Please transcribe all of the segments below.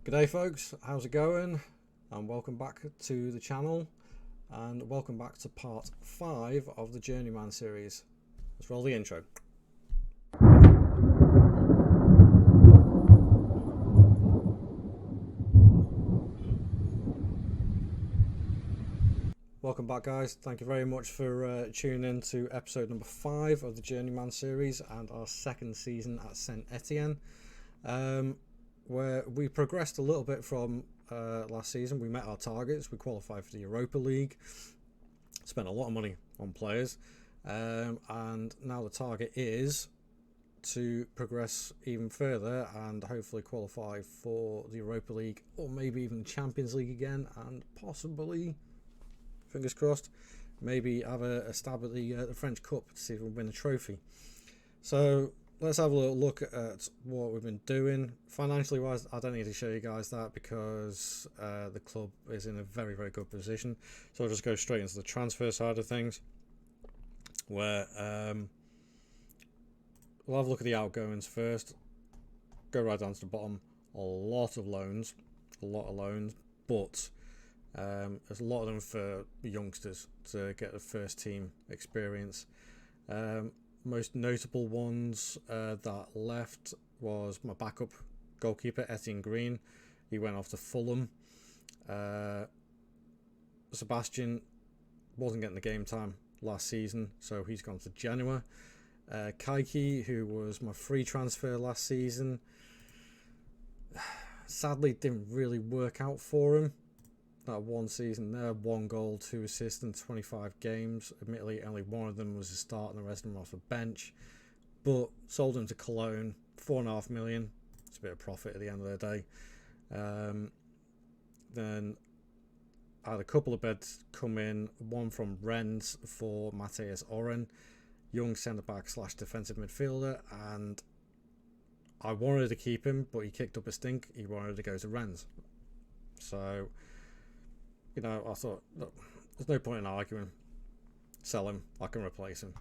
G'day folks, how's it going? And welcome back to the channel, and welcome back to part 5 of the Journeyman series. Let's roll the intro. Welcome back guys, thank you very much for tuning in to episode number 5 of the Journeyman series and our second season at Saint Etienne, where we progressed a little bit from last season. We met our targets, we qualified for the Europa League, spent a lot of money on players, and now the target is to progress even further and hopefully qualify for the Europa League or maybe even the Champions League again, and possibly, fingers crossed, maybe have a stab at the French Cup to see if we win a trophy. So let's have a little look at what we've been doing. Financially wise, I don't need to show you guys that because the club is in a very, very good position. So I'll just go straight into the transfer side of things, where we'll have a look at the outgoings first. Go right down to the bottom. A lot of loans, but there's a lot of them for youngsters to get the first team experience. Most notable ones that left was my backup goalkeeper, Etienne Green. He went off to Fulham. Sebastian wasn't getting the game time last season, so he's gone to Genoa. Kaiki, who was my free transfer last season, sadly didn't really work out for him. That one season there, 1 goal, 2 assists in 25 games. Admittedly, only one of them was a start and the rest of them off the bench. But sold him to Cologne, 4.5 million. It's a bit of profit at the end of the day. Then I had a couple of bids come in. One from Rennes for Matthias Oren, young centre-back / defensive midfielder. And I wanted to keep him, but he kicked up a stink. He wanted to go to Rennes. So, you know, I thought, look, there's no point in arguing. Sell him, I can replace him.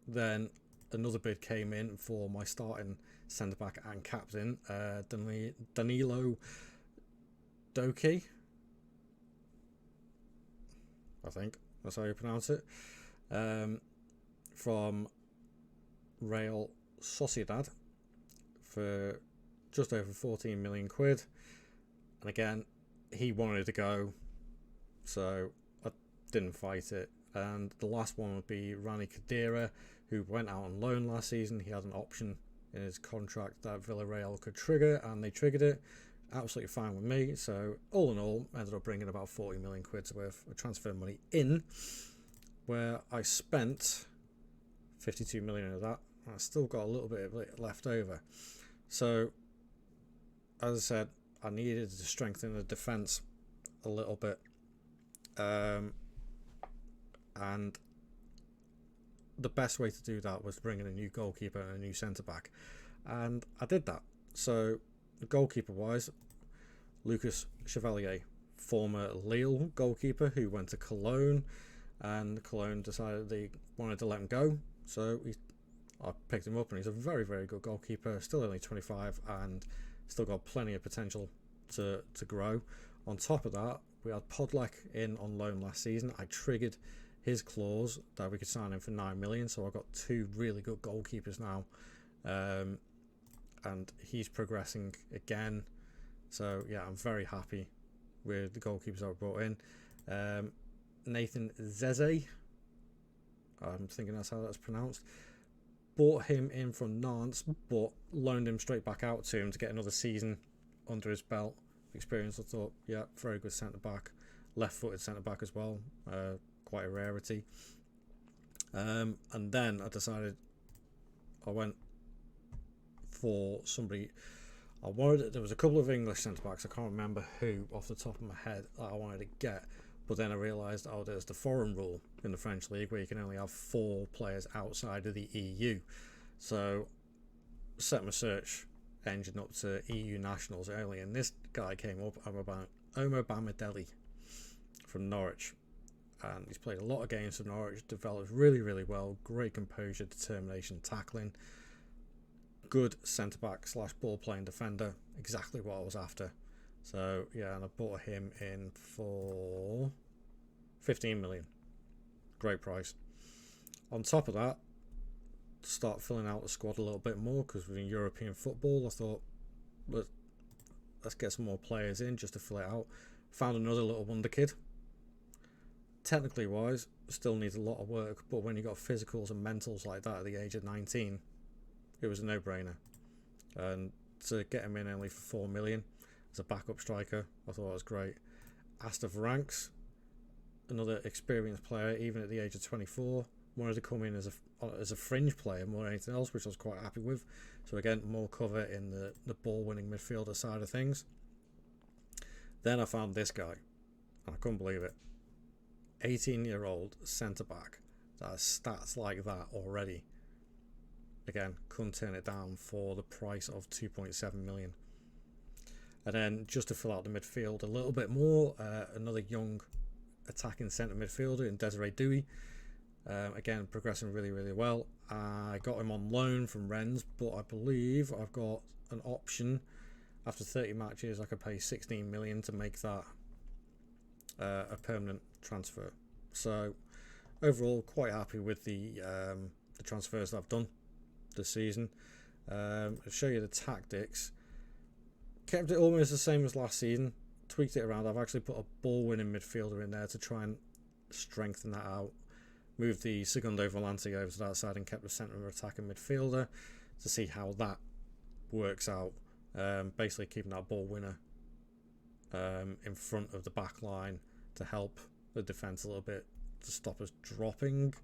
Then another bid came in for my starting centre-back and captain, Danilo Doki. I think that's how you pronounce it. From Real Sociedad for just over 14 million quid. And again, he wanted to go, so I didn't fight it. And the last one would be Rani Khedira, who went out on loan last season. He had an option in his contract that Villarreal could trigger, and they triggered it. Absolutely fine with me. So all in all, ended up bringing about 40 million quid's worth of transfer money in, where I spent 52 million of that. I still got a little bit of it left over. So, as I said, I needed to strengthen the defence a little bit, and the best way to do that was bringing a new goalkeeper and a new centre-back, and I did that. So goalkeeper wise, Lucas Chevalier, former Lille goalkeeper who went to Cologne, and Cologne decided they wanted to let him go, so I picked him up, and he's a very, very good goalkeeper, still only 25 and still got plenty of potential to grow. On top of that, we had Podlek in on loan last season. I triggered his clause that we could sign him for 9 million, so I've got 2 really good goalkeepers now, and he's progressing again. So yeah, I'm very happy with the goalkeepers I brought in. Nathan Zeze, I'm thinking that's how that's pronounced. Bought him in from Nantes, but loaned him straight back out to him to get another season under his belt. Experience, I thought, yeah, very good centre-back. Left-footed centre-back as well, quite a rarity. And then I decided I went for somebody. There was a couple of English centre-backs, I can't remember who off the top of my head, that I wanted to get. But then I realised, there's the foreign rule in the French league where you can only have 4 players outside of the EU. So set my search engine up to EU nationals early, and this guy came up. I'm about Omo Bamidele from Norwich, and he's played a lot of games for Norwich, developed really, really well, great composure, determination, tackling, good centre back / ball playing defender, exactly what I was after. So yeah, and I bought him in for 15 million. Great price. On top of that, start filling out the squad a little bit more because we're in European football. I thought, let's get some more players in just to fill it out. Found another little wonder kid. Technically wise, still needs a lot of work, but when you got physicals and mentals like that at the age of 19, it was a no-brainer. And to get him in only for 4 million as a backup striker, I thought it was great. Asta Ranks, another experienced player, even at the age of 24, wanted to come in as a fringe player more than anything else, which I was quite happy with. So again, more cover in the ball-winning midfielder side of things. Then I found this guy, and I couldn't believe it. 18-year-old centre-back that has stats like that already. Again, couldn't turn it down for the price of 2.7 million. And then just to fill out the midfield a little bit more, another young attacking centre midfielder in Desiree Dewey. Again, progressing really, really well. I got him on loan from Rennes, but I believe I've got an option. After 30 matches, I could pay 16 million to make that a permanent transfer. So overall, quite happy with the transfers that I've done this season. I'll show you the tactics. Kept it almost the same as last season. Tweaked it around. I've actually put a ball-winning midfielder in there to try and strengthen that out. Moved the Segundo Volante over to that side and kept the centre of attacking midfielder to see how that works out. Basically keeping that ball winner in front of the back line to help the defence a little bit, to stop us dropping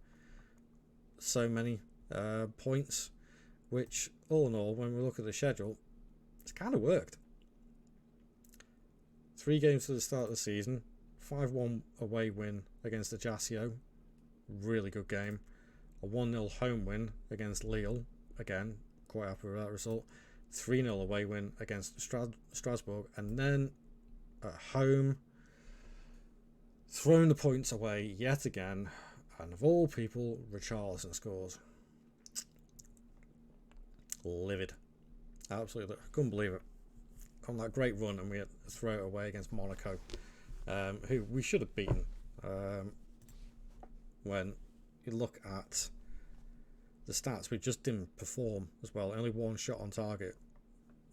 so many points, which all in all, when we look at the schedule, it's kind of worked. 3 games to the start of the season, 5-1 away win against Ajaccio, really good game. A 1-0 home win against Lille, again, quite happy with that result. 3-0 away win against Strasbourg, and then at home, throwing the points away yet again, and of all people, Richarlison scores. Livid. Absolutely, couldn't believe it. On that great run, and we had to throw it away against Monaco, who we should have beaten. When you look at the stats, we just didn't perform as well. Only 1 shot on target,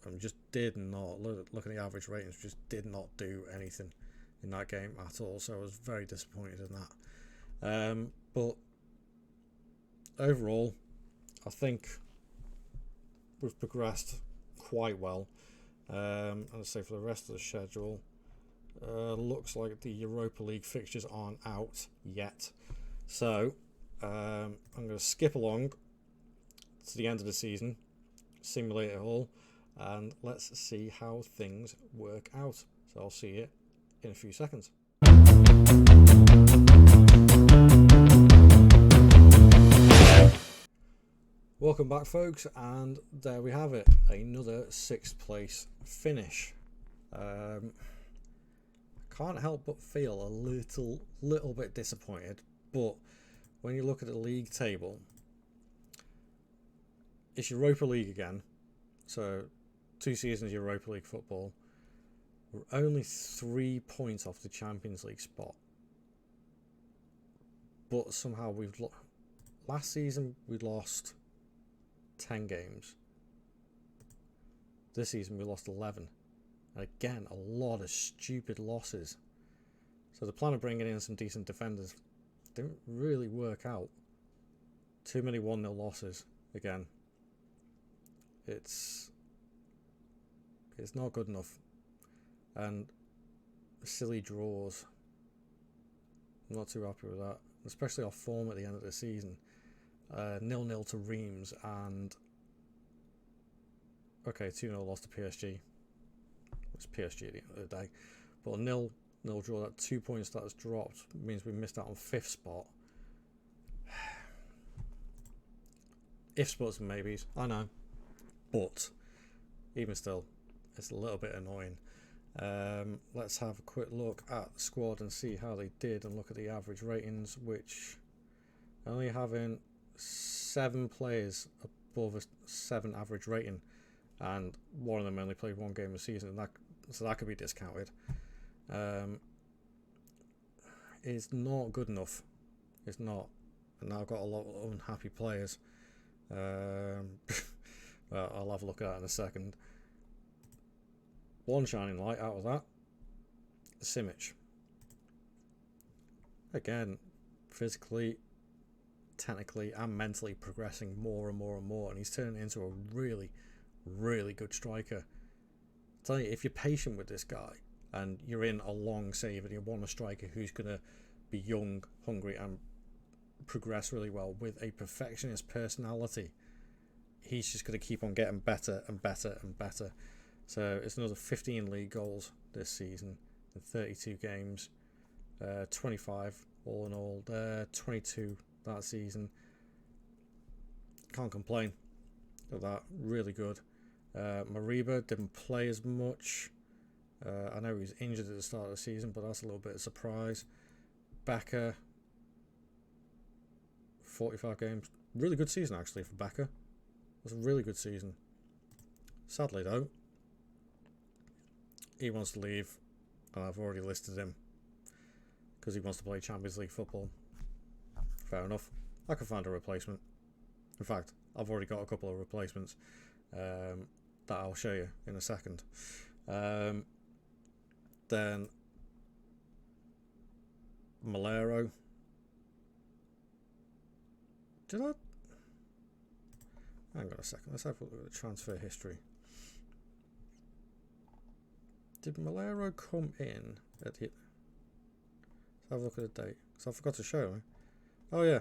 and we just did not look at the average ratings. Just did not do anything in that game at all. So I was very disappointed in that. But overall, I think we've progressed quite well. And I say for the rest of the schedule, looks like the Europa League fixtures aren't out yet. So I'm going to skip along to the end of the season, simulate it all, and let's see how things work out. So I'll see you in a few seconds. Welcome back, folks, and there we have it, another 6th place finish. Can't help but feel a little bit disappointed, but when you look at the league table, it's Europa League again, so 2 seasons Europa League football. We're only 3 points off the Champions League spot, but somehow last season we lost 10 games. This season we lost 11. And again, a lot of stupid losses. So the plan of bringing in some decent defenders didn't really work out. Too many 1-0 losses again. It's not good enough. And silly draws. I'm not too happy with that. Especially our form at the end of the season. 0-0 to Reims and 2-0 loss to PSG. It's PSG at the end of the day, but a 0-0 draw, that 2 points that has dropped means we missed out on 5th spot. Ifs, buts and maybes, I know, but even still, it's a little bit annoying. Let's have a quick look at the squad and see how they did, and look at the average ratings, which only having 7 players above a 7 average rating, and one of them only played 1 game a season. So that could be discounted. It's not good enough. It's not. And I've got a lot of unhappy players. Well, I'll have a look at that in a second. One shining light out of that, Simic. Again, physically, technically, and mentally progressing more and more and more, and he's turning into a really, really good striker. I tell you, if you're patient with this guy and you're in a long save and you want a striker who's going to be young, hungry, and progress really well with a perfectionist personality, he's just going to keep on getting better and better and better. So it's another 15 league goals this season in 32 games, 25 all in all, 22 that season. Can't complain of that. Really good. Mariba didn't play as much. I know he was injured at the start of the season, but that's a little bit of a surprise. Becker, 45 games. Really good season actually for Becker. It was a really good season. Sadly though, he wants to leave, and I've already listed him because he wants to play Champions League football. Fair enough. I can find a replacement. In fact, I've already got a couple of replacements that I'll show you in a second. Then Malero. Did I? Hang on a second. Let's have a look at the transfer history. Did Malero come in at the... Let's have a look at the date. Because I forgot to show him. Oh, yeah.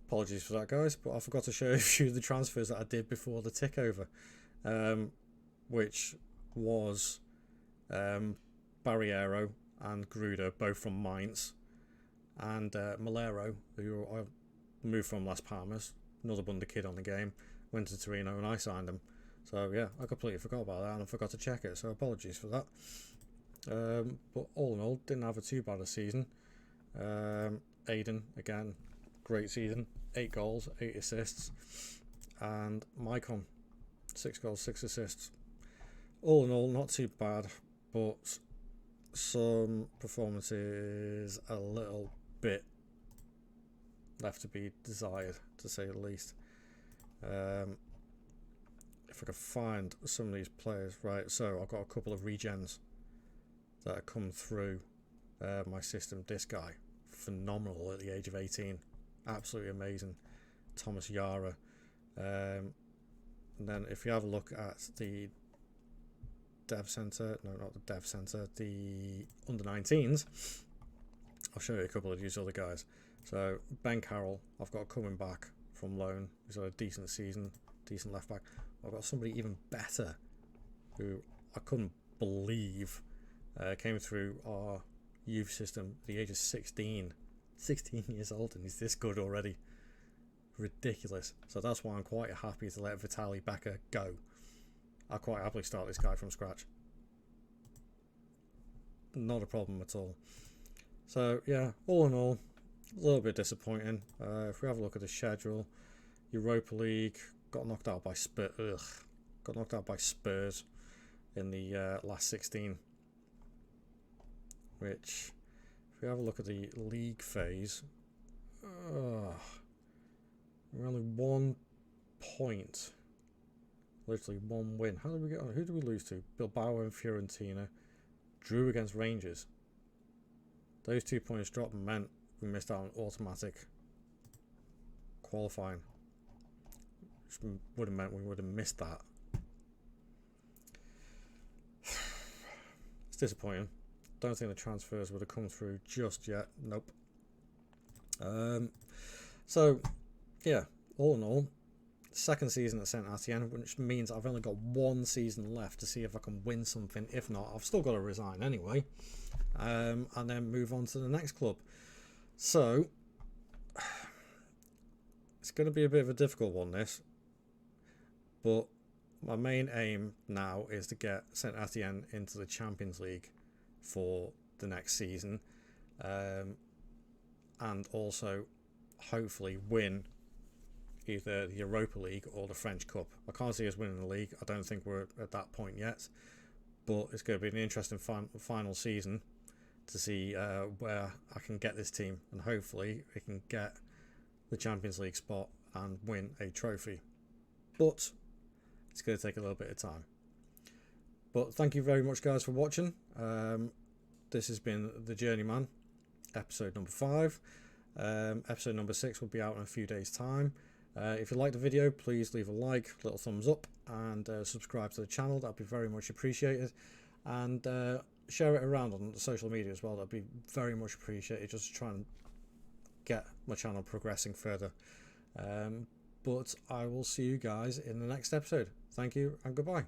Apologies for that, guys, but I forgot to show you a few of the transfers that I did before the tick over, which was Barriero and Gruder, both from Mainz, and Malero, who I moved from Las Palmas, another Bunda kid on the game, went to Torino and I signed him. So yeah, I completely forgot about that and I forgot to check it, so apologies for that. But all in all, didn't have a too bad a season. Aiden, again, great season, 8 goals, 8 assists, and Maicon, 6 goals, 6 assists. All in all, not too bad, but some performances a little bit left to be desired, to say the least. If I could find some of these players, right, so I've got a couple of regens that have come through my system. This guy, phenomenal at the age of 18, absolutely amazing, Thomas Yara. And then if you have a look at the dev centre, no, not the dev centre, the under 19s, I'll show you a couple of these other guys. So Ben Carroll, I've got coming back from loan. He's had a decent season, decent left back. I've got somebody even better who I couldn't believe came through our youth system at the age of 16 years old, and he's this good already. Ridiculous. So that's why I'm quite happy to let Vitaly Becker go. I'll quite happily start this guy from scratch. Not a problem at all. So yeah, all in all, a little bit disappointing. If we have a look at the schedule, Europa League, got knocked out by Spurs in the last 16. Which, if we have a look at the league phase, we're only 1 point, literally 1 win. How did we get on? Who did we lose to? Bilbao and Fiorentina. Drew against Rangers. Those 2 points dropped meant we missed out on automatic qualifying, which would have meant we would have missed that. It's disappointing. Don't think the transfers would have come through just yet. Nope. So, yeah, all in all, second season at Saint Etienne, which means I've only got 1 season left to see if I can win something. If not, I've still got to resign anyway, and then move on to the next club. So, it's going to be a bit of a difficult one, this, but my main aim now is to get Saint Etienne into the Champions League for the next season, and also hopefully win either the Europa League or the French Cup. I can't see us winning the league. I don't think we're at that point yet, but it's going to be an interesting final season to see where I can get this team, and hopefully we can get the Champions League spot and win a trophy. But it's going to take a little bit of time. But thank you very much, guys, for watching. This has been the Journeyman, episode number 5. Episode number 6 will be out in a few days' time. If you like the video, please leave a like, little thumbs up, and subscribe to the channel. That'd be very much appreciated. And share it around on social media as well. That'd be very much appreciated, just to try and get my channel progressing further. But I will see you guys in the next episode. Thank you and goodbye.